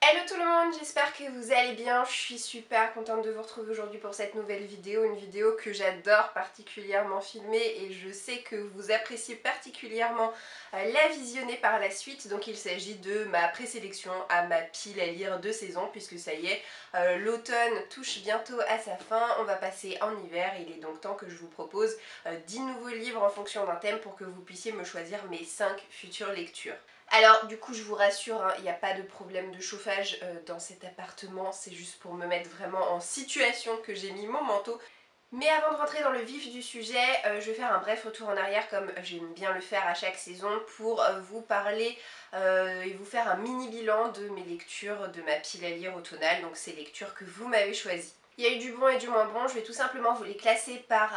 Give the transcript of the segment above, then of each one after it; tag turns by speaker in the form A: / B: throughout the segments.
A: Hello tout le monde, j'espère que vous allez bien. Je suis super contente de vous retrouver aujourd'hui pour cette nouvelle vidéo, une vidéo que j'adore particulièrement filmer et je sais que vous appréciez particulièrement la visionner par la suite. Donc il s'agit de ma présélection à ma pile à lire de saison, puisque ça y est, l'automne touche bientôt à sa fin, on va passer en hiver et il est donc temps que je vous propose 10 nouveaux livres en fonction d'un thème pour que vous puissiez me choisir mes 5 futures lectures. Alors du coup je vous rassure, il n'y a pas de problème de chauffage dans cet appartement, c'est juste pour me mettre vraiment en situation que j'ai mis mon manteau. Mais avant de rentrer dans le vif du sujet, je vais faire un bref retour en arrière comme j'aime bien le faire à chaque saison pour vous parler et vous faire un mini bilan de mes lectures de ma pile à lire automnale, donc ces lectures que vous m'avez choisies. Il y a eu du bon et du moins bon, je vais tout simplement vous les classer par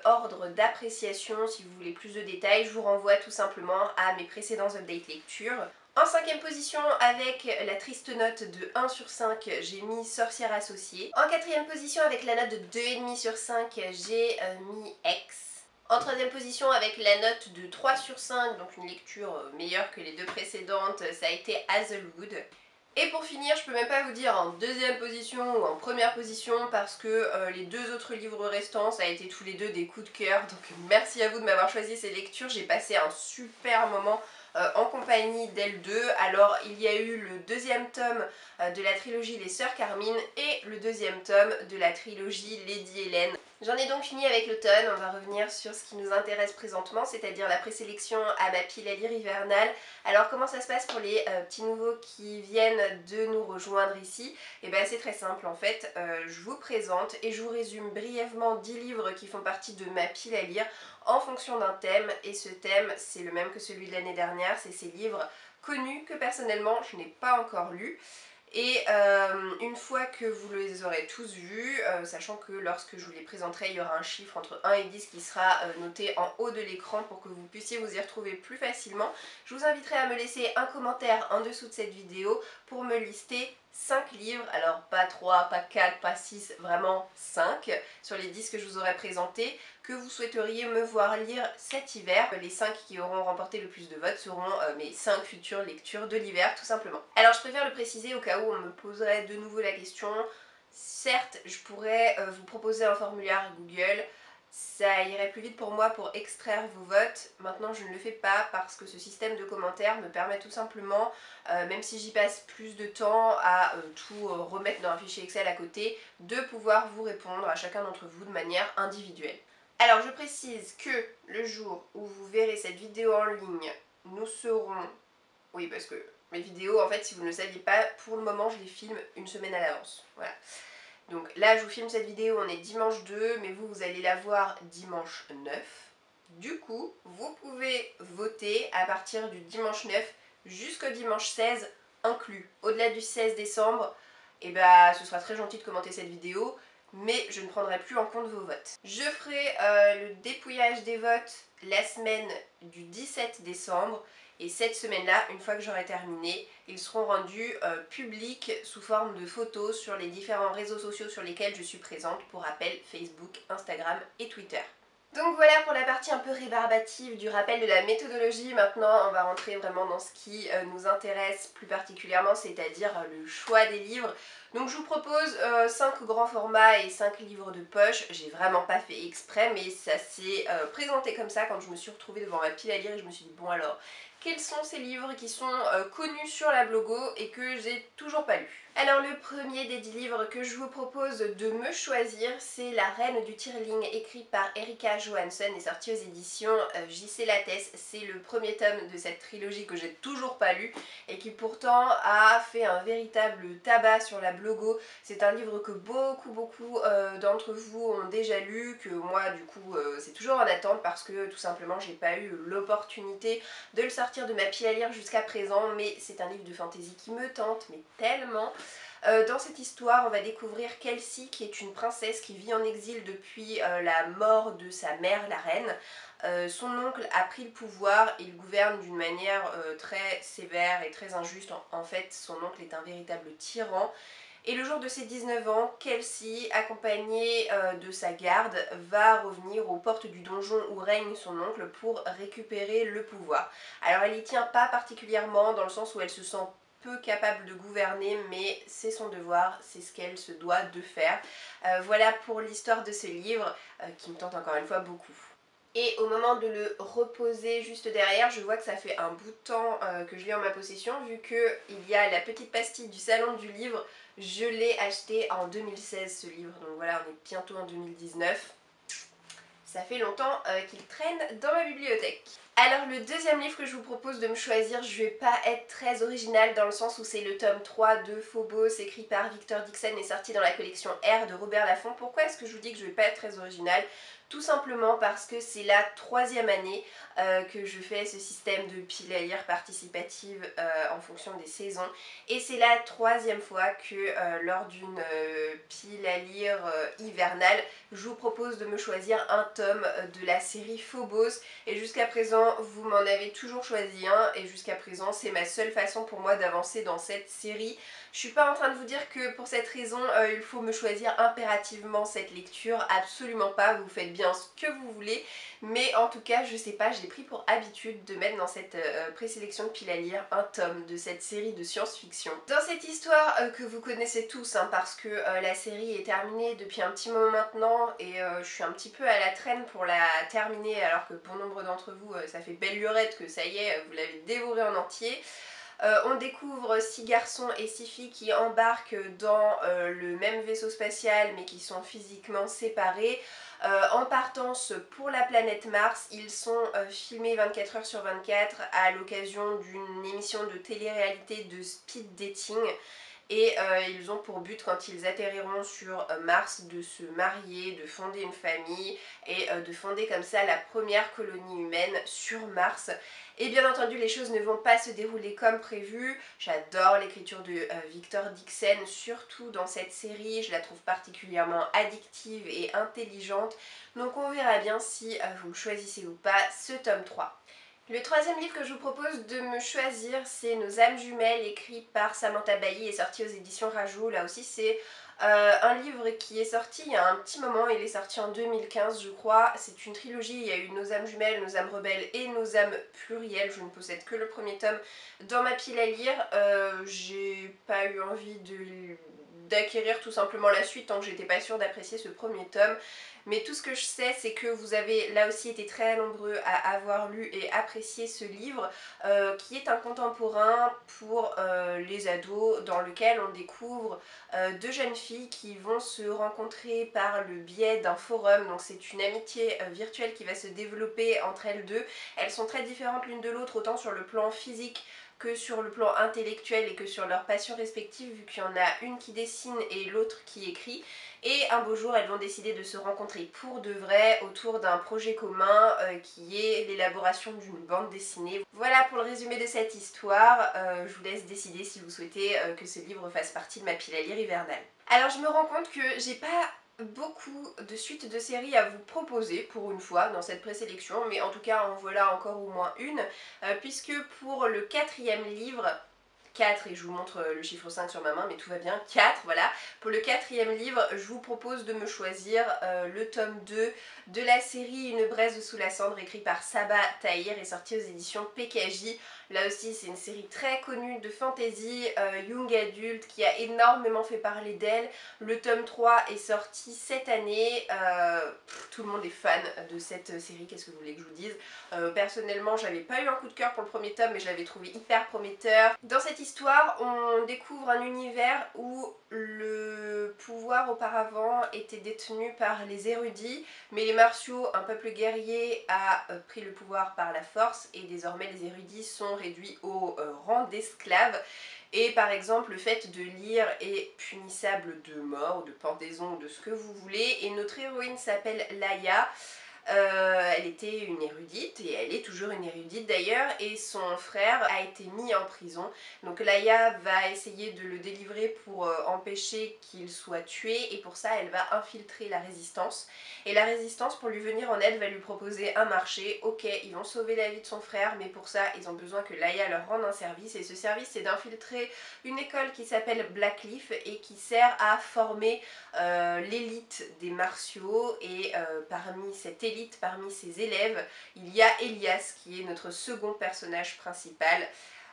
A: ordre d'appréciation. Si vous voulez plus de détails, je vous renvoie tout simplement à mes précédents updates lecture. En cinquième position, avec la triste note de 1 sur 5, j'ai mis Sorcière associée. En quatrième position, avec la note de 2,5 sur 5, j'ai mis Ex. En troisième position, avec la note de 3 sur 5, donc une lecture meilleure que les deux précédentes, ça a été Hazelwood. Et pour finir, je peux même pas vous dire en deuxième position ou en première position parce que les deux autres livres restants, ça a été tous les deux des coups de cœur. Donc merci à vous de m'avoir choisi ces lectures, j'ai passé un super moment en compagnie d'elles deux. Alors il y a eu le deuxième tome de la trilogie Les Sœurs Carmine et le deuxième tome de la trilogie Lady Hélène. J'en ai donc fini avec l'automne, on va revenir sur ce qui nous intéresse présentement, c'est-à-dire la présélection à ma pile à lire hivernale. Alors comment ça se passe pour les petits nouveaux qui viennent de nous rejoindre ici? Et bien c'est très simple en fait, je vous présente et je vous résume brièvement 10 livres qui font partie de ma pile à lire en fonction d'un thème, et ce thème c'est le même que celui de l'année dernière, c'est ces livres connus que personnellement je n'ai pas encore lus. Et une fois que vous les aurez tous vus, sachant que lorsque je vous les présenterai, il y aura un chiffre entre 1 et 10 qui sera noté en haut de l'écran pour que vous puissiez vous y retrouver plus facilement, je vous inviterai à me laisser un commentaire en dessous de cette vidéo pour me lister 5 livres, alors pas 3, pas 4, pas 6, vraiment 5 sur les 10 que je vous aurai présentés, que vous souhaiteriez me voir lire cet hiver. Les 5 qui auront remporté le plus de votes seront mes 5 futures lectures de l'hiver tout simplement. Alors je préfère le préciser au cas où on me poserait de nouveau la question. Certes, je pourrais vous proposer un formulaire Google, ça irait plus vite pour moi pour extraire vos votes. Maintenant je ne le fais pas parce que ce système de commentaires me permet tout simplement, même si j'y passe plus de temps à tout remettre dans un fichier Excel à côté, de pouvoir vous répondre à chacun d'entre vous de manière individuelle. Alors je précise que le jour où vous verrez cette vidéo en ligne, nous serons... Oui, parce que mes vidéos, en fait, si vous ne le saviez pas, pour le moment je les filme une semaine à l'avance. Voilà. Donc là je vous filme cette vidéo, on est dimanche 2, mais vous allez la voir dimanche 9. Du coup, vous pouvez voter à partir du dimanche 9 jusqu'au dimanche 16 inclus. Au-delà du 16 décembre, et bah ce sera très gentil de commenter cette vidéo, mais je ne prendrai plus en compte vos votes. Je ferai le dépouillage des votes la semaine du 17 décembre. Et cette semaine-là, une fois que j'aurai terminé, ils seront rendus publics sous forme de photos sur les différents réseaux sociaux sur lesquels je suis présente, pour rappel Facebook, Instagram et Twitter. Donc voilà pour la partie un peu rébarbative du rappel de la méthodologie. Maintenant on va rentrer vraiment dans ce qui nous intéresse plus particulièrement, c'est-à-dire le choix des livres. Donc je vous propose 5 grands formats et 5 livres de poche. J'ai vraiment pas fait exprès, mais ça s'est présenté comme ça quand je me suis retrouvée devant ma pile à lire et je me suis dit bon alors, quels sont ces livres qui sont connus sur la blogo et que j'ai toujours pas lu? Alors le premier des 10 livres que je vous propose de me choisir, c'est La Reine du Tirling, écrit par Erika Johansson et sorti aux éditions JC Lattès. C'est le premier tome de cette trilogie que j'ai toujours pas lu et qui pourtant a fait un véritable tabac sur la blogo. C'est un livre que beaucoup d'entre vous ont déjà lu, que moi du coup c'est toujours en attente parce que tout simplement j'ai pas eu l'opportunité de le sortir de ma pile à lire jusqu'à présent, mais c'est un livre de fantasy qui me tente, mais tellement. Dans cette histoire, on va découvrir Kelsey, qui est une princesse qui vit en exil depuis la mort de sa mère, la reine. Son oncle a pris le pouvoir, il gouverne d'une manière très sévère et très injuste. En fait, son oncle est un véritable tyran. Et le jour de ses 19 ans, Kelsey, accompagnée de sa garde, va revenir aux portes du donjon où règne son oncle pour récupérer le pouvoir. Alors elle y tient pas particulièrement dans le sens où elle se sent peu capable de gouverner, mais c'est son devoir, c'est ce qu'elle se doit de faire. Voilà pour l'histoire de ce livre qui me tente encore une fois beaucoup. Et au moment de le reposer juste derrière, je vois que ça fait un bout de temps que je l'ai en ma possession, vu qu'il y a la petite pastille du salon du livre. Je l'ai acheté en 2016 ce livre, donc voilà, on est bientôt en 2019. Ça fait longtemps qu'il traîne dans ma bibliothèque. Alors le deuxième livre que je vous propose de me choisir, je vais pas être très originale dans le sens où c'est le tome 3 de Phobos, écrit par Victor Dixon et sorti dans la collection R de Robert Laffont. Pourquoi est-ce que je vous dis que je vais pas être très originale? Tout simplement parce que c'est la 3e année que je fais ce système de pile à lire participative en fonction des saisons. Et c'est la 3e fois que lors d'une pile à lire hivernale, je vous propose de me choisir un tome de la série Phobos. Et jusqu'à présent, vous m'en avez toujours choisi un. Et jusqu'à présent, c'est ma seule façon pour moi d'avancer dans cette série. Je suis pas en train de vous dire que pour cette raison, il faut me choisir impérativement cette lecture. Absolument pas, vous faites bien ce que vous voulez. Mais en tout cas, je sais pas, j'ai pris pour habitude de mettre dans cette présélection de pile à lire un tome de cette série de science-fiction. Dans cette histoire que vous connaissez tous, hein, parce que la série est terminée depuis un petit moment maintenant et je suis un petit peu à la traîne pour la terminer, alors que pour nombre d'entre vous, ça fait belle lurette que ça y est, vous l'avez dévoré en entier. On découvre 6 garçons et 6 filles qui embarquent dans le même vaisseau spatial mais qui sont physiquement séparés. En partance pour la planète Mars, ils sont filmés 24 heures sur 24 à l'occasion d'une émission de télé-réalité de speed dating. Et ils ont pour but, quand ils atterriront sur Mars, de se marier, de fonder une famille et de fonder comme ça la première colonie humaine sur Mars. Et bien entendu, les choses ne vont pas se dérouler comme prévu. J'adore l'écriture de Victor Dixon, surtout dans cette série. Je la trouve particulièrement addictive et intelligente. Donc on verra bien si vous le choisissez ou pas, ce tome 3. Le troisième livre que je vous propose de me choisir, c'est Nos âmes jumelles, écrit par Samantha Bailly et sorti aux éditions Rajo. Là aussi, c'est un livre qui est sorti il y a un petit moment, il est sorti en 2015 je crois. C'est une trilogie, il y a eu Nos âmes jumelles, Nos âmes rebelles et Nos âmes plurielles. Je ne possède que le premier tome dans ma pile à lire. J'ai pas eu envie d'acquérir tout simplement la suite tant que j'étais pas sûre d'apprécier ce premier tome. Mais tout ce que je sais, c'est que vous avez là aussi été très nombreux à avoir lu et apprécié ce livre qui est un contemporain pour les ados, dans lequel on découvre deux jeunes filles qui vont se rencontrer par le biais d'un forum. Donc c'est une amitié virtuelle qui va se développer entre elles deux. Elles sont très différentes l'une de l'autre, autant sur le plan physique que sur le plan intellectuel et que sur leurs passions respectives, vu qu'il y en a une qui dessine et l'autre qui écrit. Et un beau jour, elles vont décider de se rencontrer pour de vrai autour d'un projet commun qui est l'élaboration d'une bande dessinée. Voilà pour le résumé de cette histoire. Je vous laisse décider si vous souhaitez que ce livre fasse partie de ma pile à lire hivernale. Alors je me rends compte que j'ai pas beaucoup de suites de séries à vous proposer pour une fois dans cette présélection, mais en tout cas en voilà encore au moins une, puisque pour le 4e livre, 4 et je vous montre le chiffre 5 sur ma main, mais tout va bien, 4, voilà. Pour le 4e livre, je vous propose de me choisir le tome 2 de la série Une braise sous la cendre, écrit par Saba Tahir et sorti aux éditions PKJ. Là aussi, c'est une série très connue de fantasy, young adulte, qui a énormément fait parler d'elle. Le tome 3 est sorti cette année. Tout le monde est fan de cette série, qu'est-ce que vous voulez que je vous dise? Personnellement, j'avais pas eu un coup de cœur pour le premier tome, mais je l'avais trouvé hyper prometteur. Dans cette histoire, on découvre un univers où le pouvoir auparavant était détenu par les érudits, mais les martiaux, un peuple guerrier, a pris le pouvoir par la force et désormais les érudits sont réduits au rang d'esclaves. Et par exemple, le fait de lire est punissable de mort, de pendaison, de ce que vous voulez. Et notre héroïne s'appelle Laïa. Elle était une érudite et elle est toujours une érudite d'ailleurs, et son frère a été mis en prison. Donc Laïa va essayer de le délivrer pour empêcher qu'il soit tué, et pour ça elle va infiltrer la résistance. Et la résistance, pour lui venir en aide, va lui proposer un marché. Ok, ils vont sauver la vie de son frère, mais pour ça ils ont besoin que Laïa leur rende un service, et ce service c'est d'infiltrer une école qui s'appelle Blackleaf et qui sert à former l'élite des martiaux. Et parmi cette élite, parmi ses élèves, il y a Elias qui est notre second personnage principal.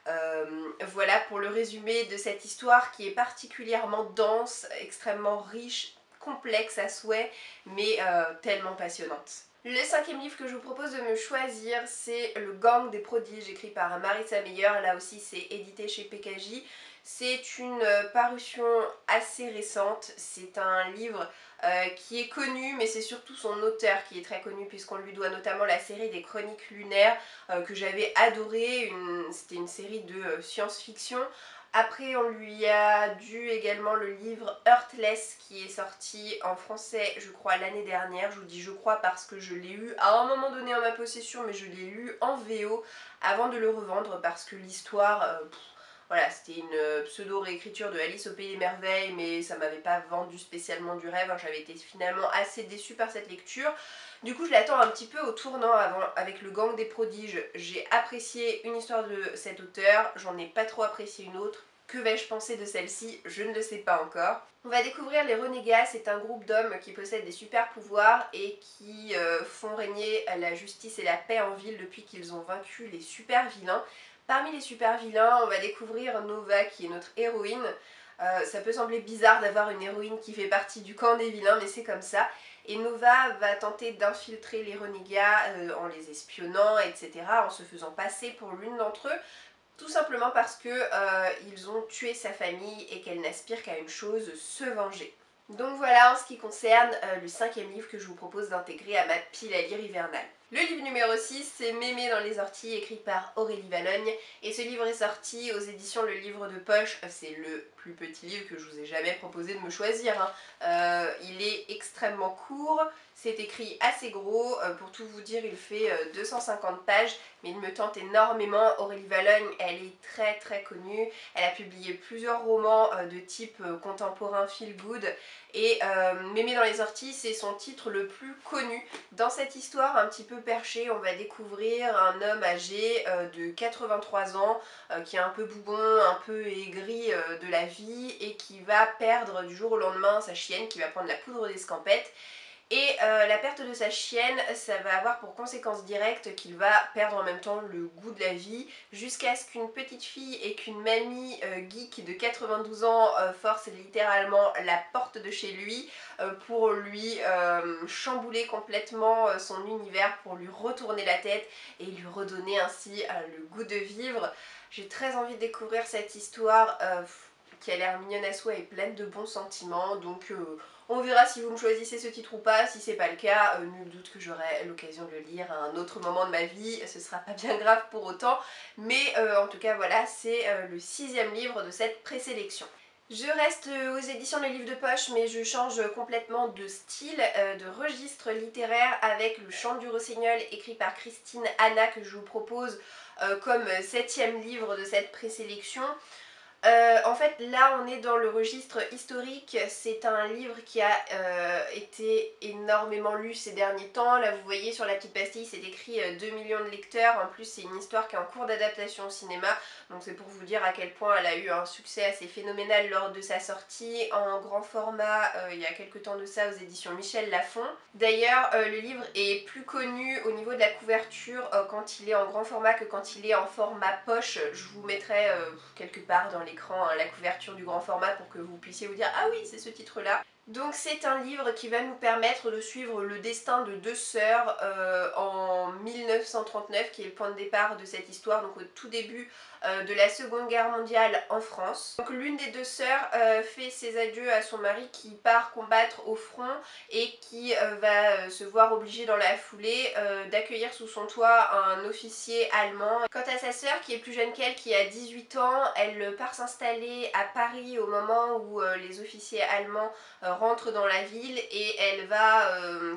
A: Voilà pour le résumé de cette histoire qui est particulièrement dense, extrêmement riche, complexe à souhait, mais tellement passionnante. Le cinquième livre que je vous propose de me choisir, c'est Le Gang des prodiges, écrit par Marissa Meyer. Là aussi, c'est édité chez PKJ. C'est une parution assez récente. C'est un livre qui est connu, mais c'est surtout son auteur qui est très connu, puisqu'on lui doit notamment la série des Chroniques lunaires, que j'avais adoré. C'était une série de science-fiction. Après, on lui a dû également le livre Heartless qui est sorti en français, je crois, l'année dernière. Je vous dis je crois parce que je l'ai eu à un moment donné en ma possession, mais je l'ai lu en VO avant de le revendre parce que l'histoire, voilà, c'était une pseudo-réécriture de Alice au Pays des Merveilles, mais ça m'avait pas vendu spécialement du rêve. J'avais été finalement assez déçue par cette lecture. Du coup, je l'attends un petit peu au tournant avec Le Gang des prodiges. J'ai apprécié une histoire de cet auteur, j'en ai pas trop apprécié une autre. Que vais-je penser de celle-ci? Je ne le sais pas encore. On va découvrir les renégats, c'est un groupe d'hommes qui possèdent des super pouvoirs et qui font régner la justice et la paix en ville depuis qu'ils ont vaincu les super vilains. Parmi les super vilains, on va découvrir Nova qui est notre héroïne. Ça peut sembler bizarre d'avoir une héroïne qui fait partie du camp des vilains, mais c'est comme ça. Et Nova va tenter d'infiltrer les renégats en les espionnant, etc., en se faisant passer pour l'une d'entre eux, tout simplement parce que ils ont tué sa famille et qu'elle n'aspire qu'à une chose, se venger. Donc voilà en ce qui concerne le cinquième livre que je vous propose d'intégrer à ma pile à lire hivernale. Le livre numéro 6, c'est Mémé dans les orties, écrit par Aurélie Valogne. Et ce livre est sorti aux éditions Le Livre de Poche. C'est le plus petit livre que je vous ai jamais proposé de me choisir, hein. Il est extrêmement court, c'est écrit assez gros. Pour tout vous dire, il fait 250 pages, mais il me tente énormément. Aurélie Valogne, elle est très très connue. Elle a publié plusieurs romans de type contemporain feel good. Et Mémé dans les orties, c'est son titre le plus connu. Dans cette histoire un petit peu perchée, on va découvrir un homme âgé de 83 ans qui est un peu boubon, un peu aigri de la vie et qui va perdre du jour au lendemain sa chienne, qui va prendre la poudre d'escampette. Et la perte de sa chienne, ça va avoir pour conséquence directe qu'il va perdre en même temps le goût de la vie, jusqu'à ce qu'une petite fille et qu'une mamie geek de 92 ans forcent littéralement la porte de chez lui pour lui chambouler complètement son univers, pour lui retourner la tête et lui redonner ainsi le goût de vivre. J'ai très envie de découvrir cette histoire qui a l'air mignonne à souhait et pleine de bons sentiments, donc on verra si vous me choisissez ce titre ou pas. Si c'est pas le cas, nul doute que j'aurai l'occasion de le lire à un autre moment de ma vie, ce sera pas bien grave pour autant, mais en tout cas voilà, c'est le sixième livre de cette présélection. Je reste aux éditions Le Livre de Poche, mais je change complètement de style, de registre littéraire avec Le Chant du Rossignol écrit par Christine Hanna que je vous propose comme septième livre de cette présélection. En fait là on est dans le registre historique, c'est un livre qui a été énormément lu ces derniers temps. Là vous voyez sur la petite pastille c'est écrit 2 millions de lecteurs, en plus c'est une histoire qui est en cours d'adaptation au cinéma, donc c'est pour vous dire à quel point elle a eu un succès assez phénoménal lors de sa sortie en grand format il y a quelques temps de ça aux éditions Michel Lafon. D'ailleurs le livre est plus connu au niveau de la couverture quand il est en grand format que quand il est en format poche. Je vous mettrai quelque part dans l'écran la couverture du grand format pour que vous puissiez vous dire ah oui c'est ce titre là. Donc c'est un livre qui va nous permettre de suivre le destin de deux sœurs en 1939 qui est le point de départ de cette histoire, donc au tout début de la Seconde Guerre mondiale en France. Donc l'une des deux sœurs fait ses adieux à son mari qui part combattre au front et qui va se voir obligée dans la foulée d'accueillir sous son toit un officier allemand. Quant à sa sœur qui est plus jeune qu'elle, qui a 18 ans, elle part s'installer à Paris au moment où les officiers allemands rentre dans la ville et elle va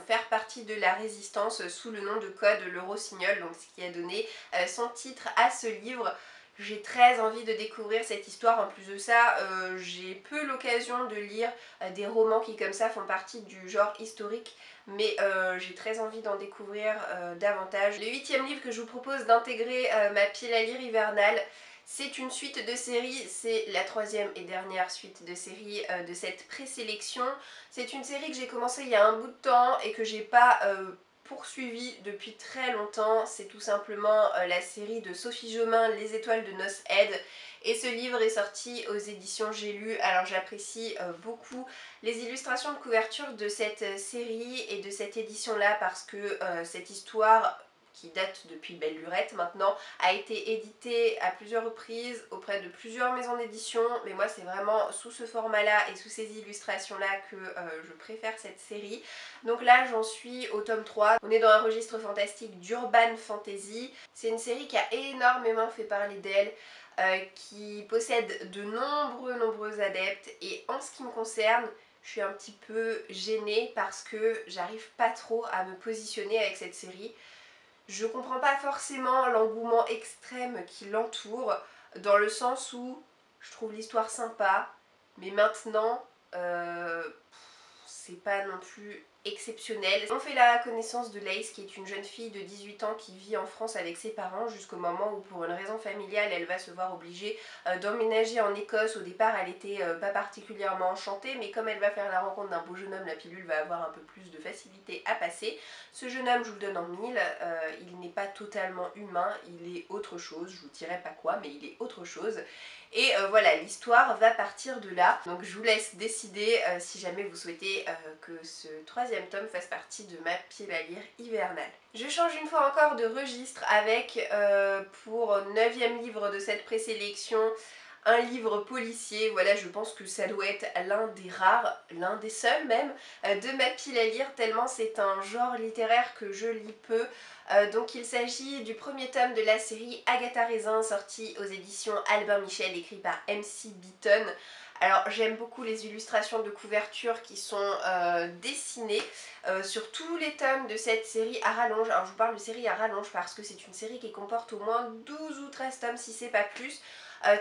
A: faire partie de la résistance sous le nom de code Le Rossignol, donc ce qui a donné son titre à ce livre. J'ai très envie de découvrir cette histoire. En plus de ça, j'ai peu l'occasion de lire des romans qui comme ça font partie du genre historique, mais j'ai très envie d'en découvrir davantage. Le huitième livre que je vous propose d'intégrer ma pile à lire hivernale, c'est une suite de séries, c'est la troisième et dernière suite de série de cette présélection. C'est une série que j'ai commencé il y a un bout de temps et que j'ai pas poursuivi depuis très longtemps, c'est tout simplement la série de Sophie Jomain, Les étoiles de Nos Head. Et ce livre est sorti aux éditions J'ai lu. Alors j'apprécie beaucoup les illustrations de couverture de cette série et de cette édition là parce que cette histoire qui date depuis Belle Lurette maintenant, a été éditée à plusieurs reprises auprès de plusieurs maisons d'édition, mais moi c'est vraiment sous ce format-là et sous ces illustrations-là que je préfère cette série. Donc là j'en suis au tome 3, on est dans un registre fantastique d'urban fantasy. C'est une série qui a énormément fait parler d'elle, qui possède de nombreux adeptes et en ce qui me concerne, je suis un petit peu gênée parce que j'arrive pas trop à me positionner avec cette série. Je comprends pas forcément l'engouement extrême qui l'entoure, dans le sens où je trouve l'histoire sympa, mais maintenant, c'est pas non plus exceptionnel. On fait la connaissance de Lace, qui est une jeune fille de 18 ans qui vit en France avec ses parents jusqu'au moment où, pour une raison familiale, elle va se voir obligée d'emménager en Écosse. Au départ, elle était pas particulièrement enchantée, mais comme elle va faire la rencontre d'un beau jeune homme, la pilule va avoir un peu plus de facilité à passer. Ce jeune homme, je vous le donne en mille, il n'est pas totalement humain, il est autre chose, je vous dirai pas quoi, mais il est autre chose. Et voilà, l'histoire va partir de là. Donc je vous laisse décider si jamais vous souhaitez que ce troisième tome fasse partie de ma pile à lire hivernale. Je change une fois encore de registre avec, pour 9e livre de cette présélection, un livre policier. Voilà, je pense que ça doit être l'un des rares, l'un des seuls même, de ma pile à lire, tellement c'est un genre littéraire que je lis peu. Donc il s'agit du premier tome de la série Agatha Raisin, sorti aux éditions Albin Michel, écrit par MC Beaton. Alors j'aime beaucoup les illustrations de couverture qui sont dessinées sur tous les tomes de cette série à rallonge. Alors je vous parle de série à rallonge parce que c'est une série qui comporte au moins 12 ou 13 tomes si c'est pas plus.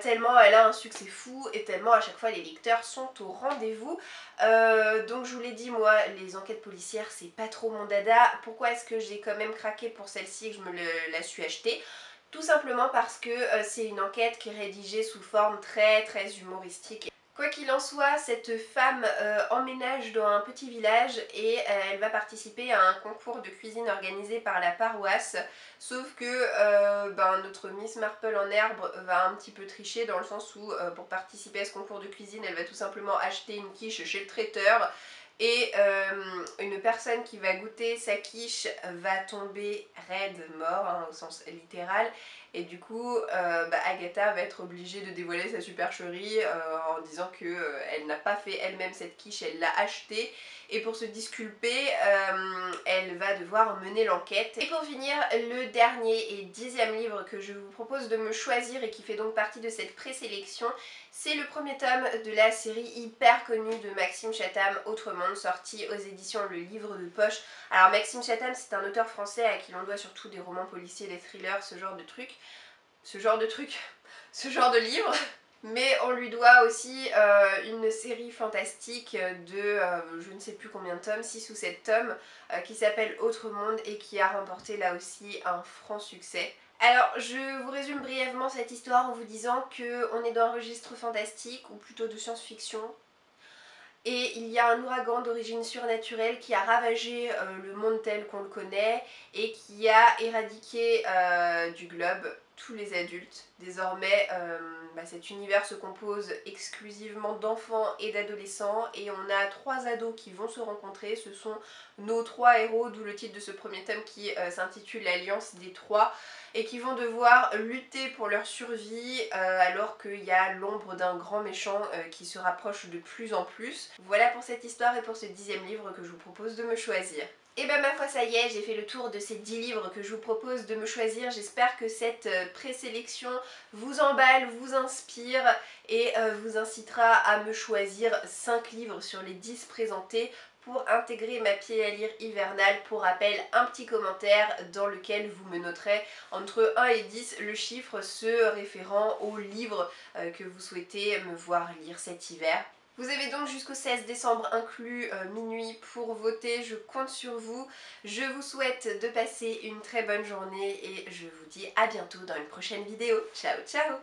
A: Tellement elle a un succès fou et tellement à chaque fois les lecteurs sont au rendez-vous. Donc je vous l'ai dit, moi les enquêtes policières c'est pas trop mon dada. Pourquoi est-ce que j'ai quand même craqué pour celle-ci et que je me la suis achetée? Tout simplement parce que c'est une enquête qui est rédigée sous forme très humoristique. Quoi qu'il en soit, cette femme emménage dans un petit village et elle va participer à un concours de cuisine organisé par la paroisse. Sauf que notre Miss Marple en herbe va un petit peu tricher dans le sens où pour participer à ce concours de cuisine, elle va tout simplement acheter une quiche chez le traiteur. Et une personne qui va goûter sa quiche va tomber raide mort, hein, au sens littéral. Et du coup, Agatha va être obligée de dévoiler sa supercherie en disant qu'elle n'a pas fait elle-même cette quiche, elle l'a achetée. Et pour se disculper, elle va devoir mener l'enquête. Et pour finir, le dernier et 10e livre que je vous propose de me choisir et qui fait donc partie de cette présélection, c'est le premier tome de la série hyper connue de Maxime Chatham, Autre Monde, sorti aux éditions Le Livre de Poche. Alors Maxime Chatham, c'est un auteur français à qui l'on doit surtout des romans policiers, des thrillers, ce genre de trucs. Ce genre de livres. Mais on lui doit aussi une série fantastique de je ne sais plus combien de tomes, 6 ou 7 tomes, qui s'appelle Autre Monde et qui a remporté là aussi un franc succès. Alors je vous résume brièvement cette histoire en vous disant qu'on est dans un registre fantastique ou plutôt de science-fiction. Et il y a un ouragan d'origine surnaturelle qui a ravagé le monde tel qu'on le connaît et qui a éradiqué du globe tous les adultes. Désormais, cet univers se compose exclusivement d'enfants et d'adolescents et on a 3 ados qui vont se rencontrer. Ce sont nos 3 héros, d'où le titre de ce premier tome qui s'intitule L'Alliance des Trois, et qui vont devoir lutter pour leur survie alors qu'il y a l'ombre d'un grand méchant qui se rapproche de plus en plus. Voilà pour cette histoire et pour ce 10e livre que je vous propose de me choisir. Et ben ma foi ça y est, j'ai fait le tour de ces 10 livres que je vous propose de me choisir. J'espère que cette présélection vous emballe, vous inspire et vous incitera à me choisir 5 livres sur les 10 présentés pour intégrer ma pile à lire hivernale. Pour rappel, un petit commentaire dans lequel vous me noterez entre 1 et 10 le chiffre se référant au livre que vous souhaitez me voir lire cet hiver. Vous avez donc jusqu'au 16 décembre inclus minuit pour voter, je compte sur vous. Je vous souhaite de passer une très bonne journée et je vous dis à bientôt dans une prochaine vidéo. Ciao ciao!